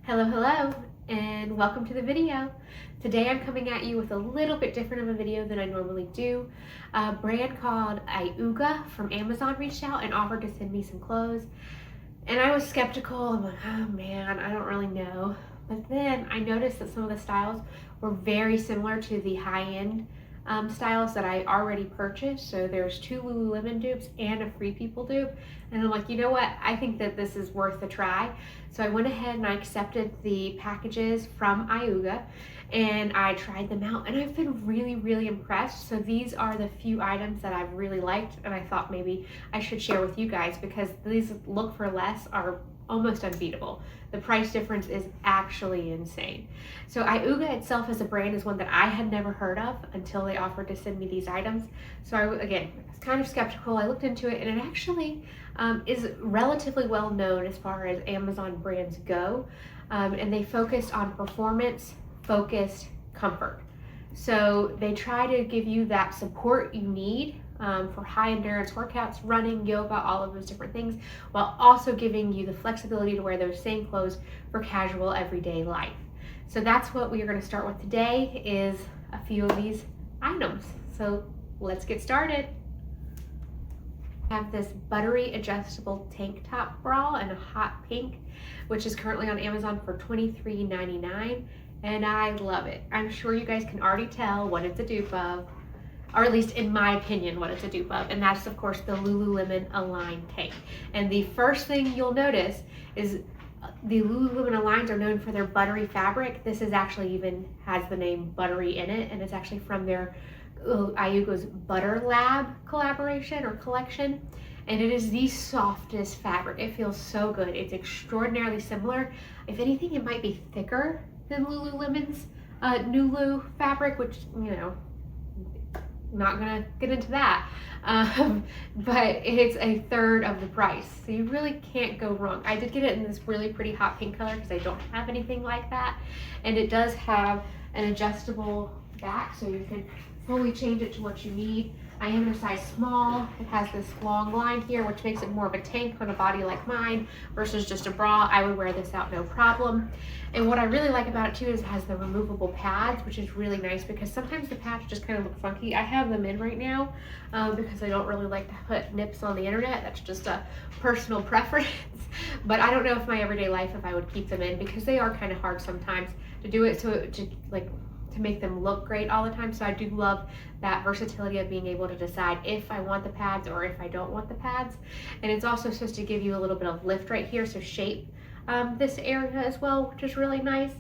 Hello, and welcome to the video. Today I'm coming at you with a little bit different of a video than I normally do. A brand called IUGA from Amazon reached out and offered to send me some clothes. And I was skeptical. I'm like, oh man, I don't really know. But then I noticed that some of the styles were very similar to the high-end styles that I already purchased. So there's 2 Lululemon dupes and a Free People dupe. And I'm like, you know what? I think that this is worth a try. So I went ahead and I accepted the packages from IUGA and I tried them out and I've been really impressed. So these are the few items that I've really liked and I thought maybe I should share with you guys because these look for less are almost unbeatable. The price difference is actually insane. So IUGA itself as a brand is one that I had never heard of until they offered to send me these items. So I was kind of skeptical. I looked into it and it actually is relatively well known as far as Amazon brands go. And they focused on performance, focused comfort. So they try to give you that support you need for high endurance workouts, running, yoga, all of those different things, while also giving you the flexibility to wear those same clothes for casual everyday life. So that's what we are going to start with today, is a few of these items. So let's get started. I have this buttery adjustable tank top bra in a hot pink, which is currently on Amazon for $23.99, and I love it. I'm sure you guys can already tell what it's a dupe of, or at least in my opinion what it's a dupe of, and that's of course the Lululemon Align tank. And the first thing you'll notice is the Lululemon Aligns are known for their buttery fabric. This is actually even has the name buttery in it, and it's actually from their IUGA's Butter Lab collaboration or collection, and it is the softest fabric. It feels so good. It's extraordinarily similar. If anything, it might be thicker than Lululemon's Nulu fabric, which, you know, not gonna get into that, but it's a third of the price, so you really can't go wrong. I did get it in this really pretty hot pink color because I don't have anything like that, and it does have an adjustable back, so you can fully change it to what you need. I am in a size small. It has this long line here, which makes it more of a tank on a body like mine versus just a bra. I would wear this out no problem. And what I really like about it too is it has the removable pads, which is really nice because sometimes the pads just kind of look funky. I have them in right now because I don't really like to put nips on the internet. That's just a personal preference. But I don't know if my everyday life if I would keep them in because they are kind of hard sometimes to do it to make them look great all the time. So I do love that versatility of being able to decide if I want the pads or if I don't want the pads. And it's also supposed to give you a little bit of lift right here, so shape this area as well, which is really nice.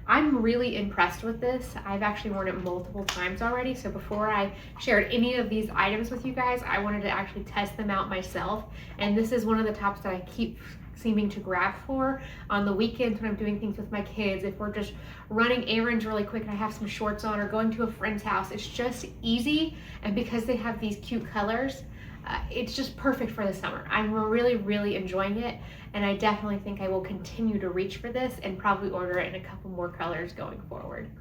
I'm really impressed with this. I've actually worn it multiple times already, so before I shared any of these items with you guys, I wanted to actually test them out myself. And this is one of the tops that I keep seeming to grab for on the weekends when I'm doing things with my kids. If we're just running errands really quick and I have some shorts on, or going to a friend's house, it's just easy. And because they have these cute colors, it's just perfect for the summer. I'm really enjoying it, and I definitely think I will continue to reach for this and probably order it in a couple more colors going forward.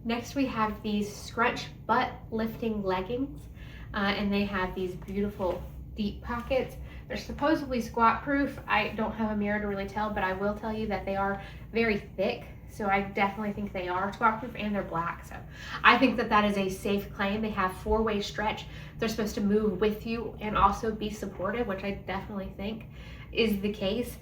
Next we have these scrunch butt lifting leggings, and they have these beautiful deep pockets. They're supposedly squat proof. I don't have a mirror to really tell, but I will tell you that they are very thick. So I definitely think they are squat proof, and they're black. So I think that that is a safe claim. They have 4-way stretch. They're supposed to move with you and also be supportive, which I definitely think is the case.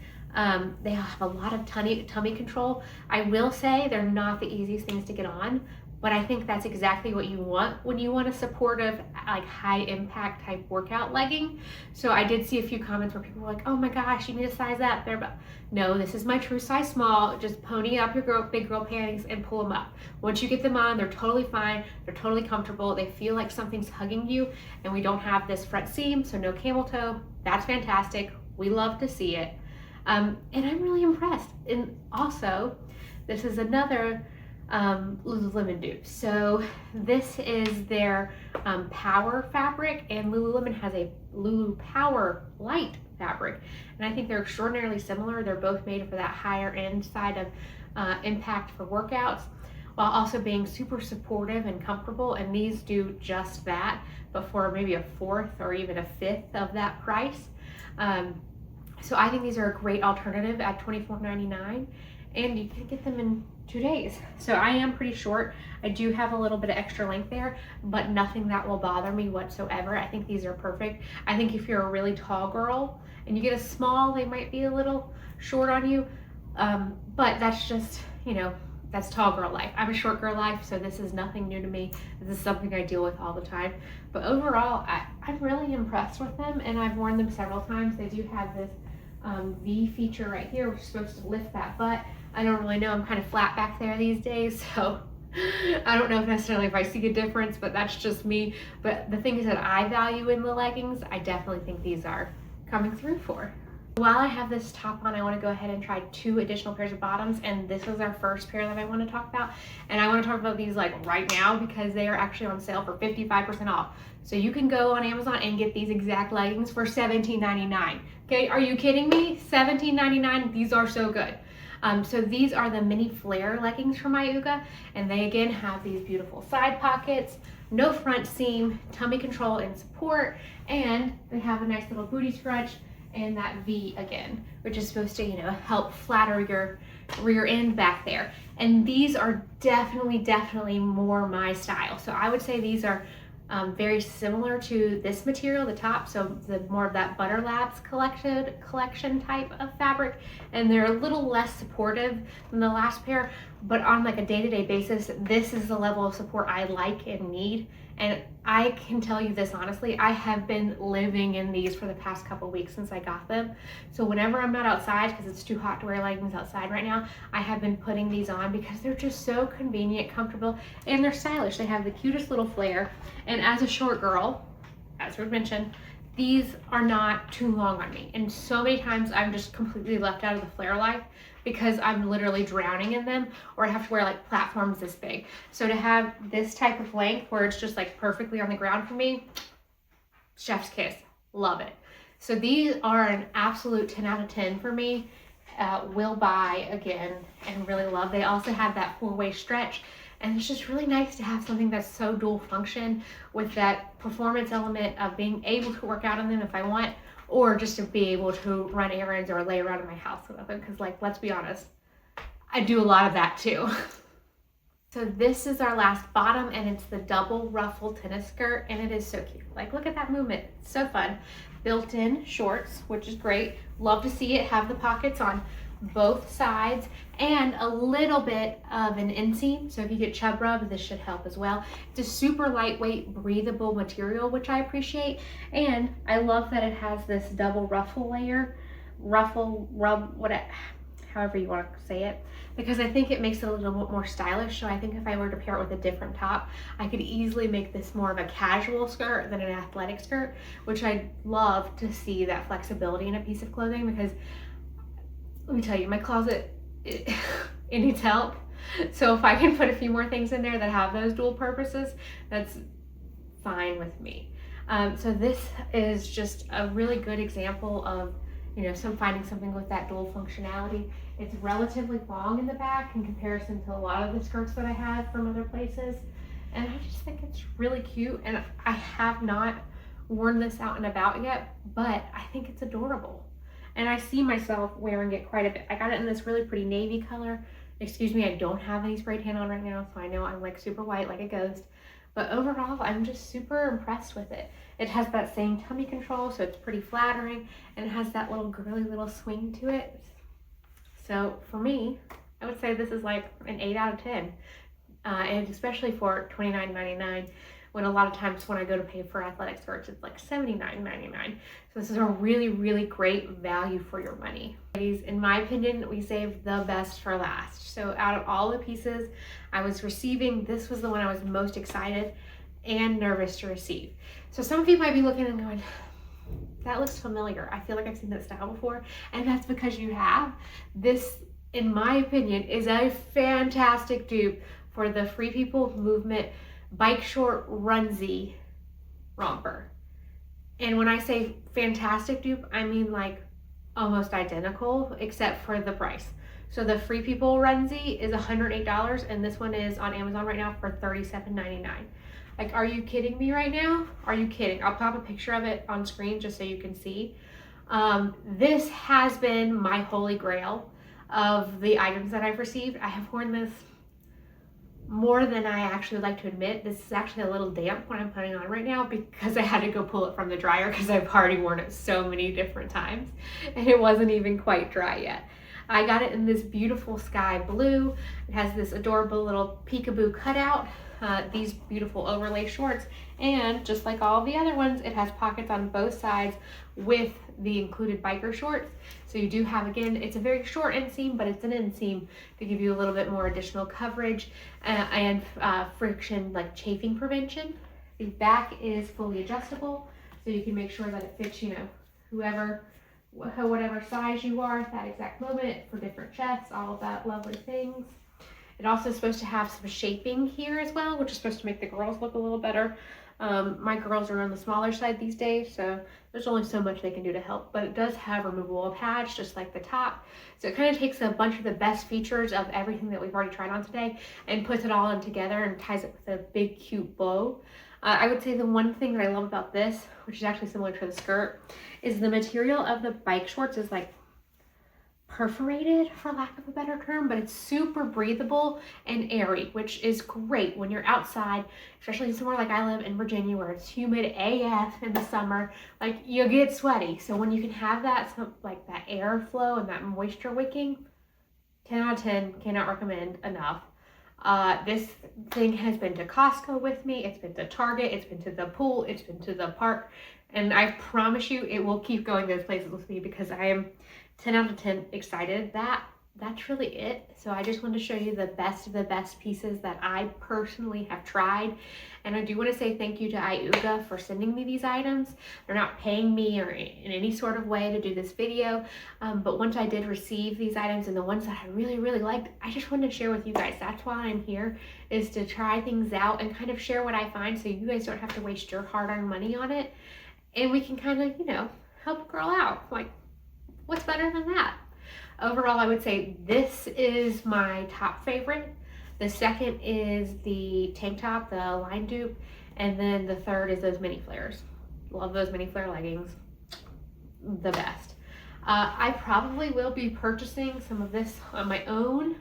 They have a lot of tummy control. I will say they're not the easiest things to get on, but I think that's exactly what you want when you want a supportive, like high impact type workout legging. So I did see a few comments where people were like, oh my gosh, you need to size up there. But no, this is my true size small. Just pony up your big girl panties and pull them up. Once you get them on, they're totally fine. They're totally comfortable. They feel like something's hugging you, and we don't have this front seam, so no camel toe. That's fantastic. We love to see it. And I'm really impressed. And also, this is another Lululemon dupe. So this is their Power fabric, and Lululemon has a Lulu Power Light fabric, and I think they're extraordinarily similar. They're both made for that higher end side of impact for workouts, while also being super supportive and comfortable, and these do just that, but for maybe a fourth or even a fifth of that price. So I think these are a great alternative at $24.99. and you can get them in 2 days. So I am pretty short. I do have a little bit of extra length there, but nothing that will bother me whatsoever. I think these are perfect. I think if you're a really tall girl and you get a small, they might be a little short on you, but that's just, you know, that's tall girl life. I'm a short girl life, so this is nothing new to me. This is something I deal with all the time. But overall, I'm really impressed with them, and I've worn them several times. They do have this V feature right here, which is supposed to lift that butt. I don't really know. I'm kind of flat back there these days, so I don't know if necessarily if I see a difference, but that's just me. But the things that I value in the leggings, I definitely think these are coming through for. While I have this top on, I want to go ahead and try 2 additional pairs of bottoms, and this is our first pair that I want to talk about. And I want to talk about these like right now because they are actually on sale for 55% off. So you can go on Amazon and get these exact leggings for $17.99. Okay, are you kidding me? $17.99, these are so good. So these are the mini flare leggings from IUGA, and they again have these beautiful side pockets, no front seam, tummy control and support, and they have a nice little booty scrunch and that V again, which is supposed to, you know, help flatter your rear end back there. And these are definitely more my style. So I would say these are very similar to this material, the top, so the more of that Butter Labs collection type of fabric, and they're a little less supportive than the last pair, but on like a day-to-day basis, this is the level of support I like and need. And I can tell you this honestly, I have been living in these for the past couple weeks since I got them. So whenever I'm not outside, because it's too hot to wear leggings outside right now, I have been putting these on because they're just so convenient, comfortable, and they're stylish. They have the cutest little flare. And as a short girl, as we mentioned, these are not too long on me. And so many times I'm just completely left out of the flare life because I'm literally drowning in them, or I have to wear like platforms this big. So to have this type of length where it's just like perfectly on the ground for me, chef's kiss, love it. So these are an absolute 10 out of 10 for me. Will buy again and really love. They also have that 4-way stretch, and it's just really nice to have something that's so dual function with that performance element of being able to work out in them if I want, or just to be able to run errands or lay around in my house with them, because like, let's be honest, I do a lot of that too. So this is our last bottom, and it's the double ruffle tennis skirt, and it is so cute. Like, look at that movement, it's so fun. Built-in shorts, which is great. Love to see it have the pockets on both sides and a little bit of an inseam, so if you get chub rub, this should help as well. It's a super lightweight, breathable material, which I appreciate, and I love that it has this double ruffle layer, ruffle rub, whatever, however you want to say it, because I think it makes it a little bit more stylish. So I think if I were to pair it with a different top, I could easily make this more of a casual skirt than an athletic skirt, which I love to see that flexibility in a piece of clothing, because let me tell you, my closet, it needs help. So if I can put a few more things in there that have those dual purposes, that's fine with me. So this is just a really good example of, you know, finding something with that dual functionality. It's relatively long in the back in comparison to a lot of the skirts that I have from other places. And I just think it's really cute. And I have not worn this out and about yet, but I think it's adorable. And I see myself wearing it quite a bit. I got it in this really pretty navy color. Excuse me, I don't have any spray tan on right now, so I know I'm like super white like a ghost. But overall, I'm just super impressed with it. It has that same tummy control, so it's pretty flattering, and it has that little girly little swing to it. So for me, I would say this is like an 8 out of 10. And especially for $29.99, when a lot of times when I go to pay for athletic skirts, it's like $79.99. So this is a really great value for your money. Ladies, in my opinion, we saved the best for last. So out of all the pieces I was receiving, this was the one I was most excited and nervous to receive. So some of you might be looking and going, that looks familiar. I feel like I've seen that style before. And that's because you have. This, in my opinion, is a fantastic dupe for the Free People Movement bike short onesie romper. And when I say fantastic dupe, I mean like almost identical except for the price. So the Free People onesie is $108, and this one is on Amazon right now for $37.99. Like, are you kidding me right now? Are you kidding? I'll pop a picture of it on screen just so you can see. This has been my holy grail of the items that I've received. I have worn this more than I actually like to admit. This is actually a little damp when I'm putting on right now because I had to go pull it from the dryer because I've already worn it so many different times and it wasn't even quite dry yet. I got it in this beautiful sky blue. It has this adorable little peekaboo cutout, these beautiful overlay shorts, and just like all the other ones, it has pockets on both sides with the included biker shorts. So you do have, again, it's a very short inseam, but it's an inseam to give you a little bit more additional coverage and friction, like chafing prevention. The back is fully adjustable, so you can make sure that it fits, you know, whatever size you are at that exact moment for different chests, all of that lovely things. It also is supposed to have some shaping here as well, which is supposed to make the girls look a little better. My girls are on the smaller side these days, so there's only so much they can do to help, but it does have removable pads just like the top. So it kind of takes a bunch of the best features of everything that we've already tried on today and puts it all in together and ties it with a big cute bow. I would say the one thing that I love about this, which is actually similar to the skirt, is the material of the bike shorts is like perforated, for lack of a better term, but it's super breathable and airy, which is great when you're outside, especially somewhere like I live in Virginia where it's humid AF in the summer. Like, you get sweaty, so when you can have that, like that airflow and that moisture wicking, 10 out of 10, cannot recommend enough. This thing has been to Costco with me, it's been to Target, it's been to the pool, it's been to the park, and I promise you it will keep going those places with me because I am 10 out of 10 excited. That's really it. So I just wanted to show you the best of the best pieces that I personally have tried. And I do want to say thank you to IUGA for sending me these items. They're not paying me or in any sort of way to do this video. But once I did receive these items and the ones that I really, really liked, I just wanted to share with you guys. That's why I'm here, is to try things out and kind of share what I find so you guys don't have to waste your hard-earned money on it. And we can kind of, you know, help a girl out. Like, what's better than that? Overall, I would say this is my top favorite. The second is the tank top, the line dupe, and then the third is those mini flares. Love those mini flare leggings, the best. I probably will be purchasing some of this on my own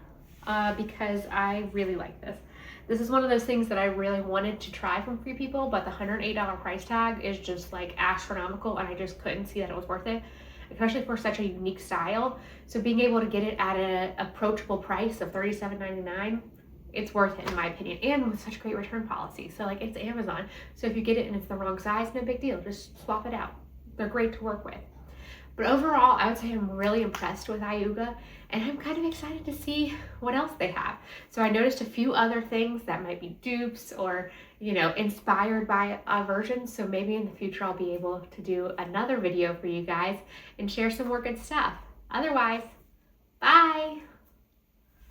because I really like this. This is one of those things that I really wanted to try from Free People, but the $108 price tag is just like astronomical, and I just couldn't see that it was worth it, especially for such a unique style. So being able to get it at an approachable price of $37.99, it's worth it in my opinion, and with such great return policy. So like, it's Amazon, so if you get it and it's the wrong size, no big deal, just swap it out. They're great to work with. But overall, I would say I'm really impressed with IUGA, and I'm kind of excited to see what else they have. So I noticed a few other things that might be dupes or, you know, inspired by a version. So maybe in the future I'll be able to do another video for you guys and share some more good stuff. Otherwise, bye!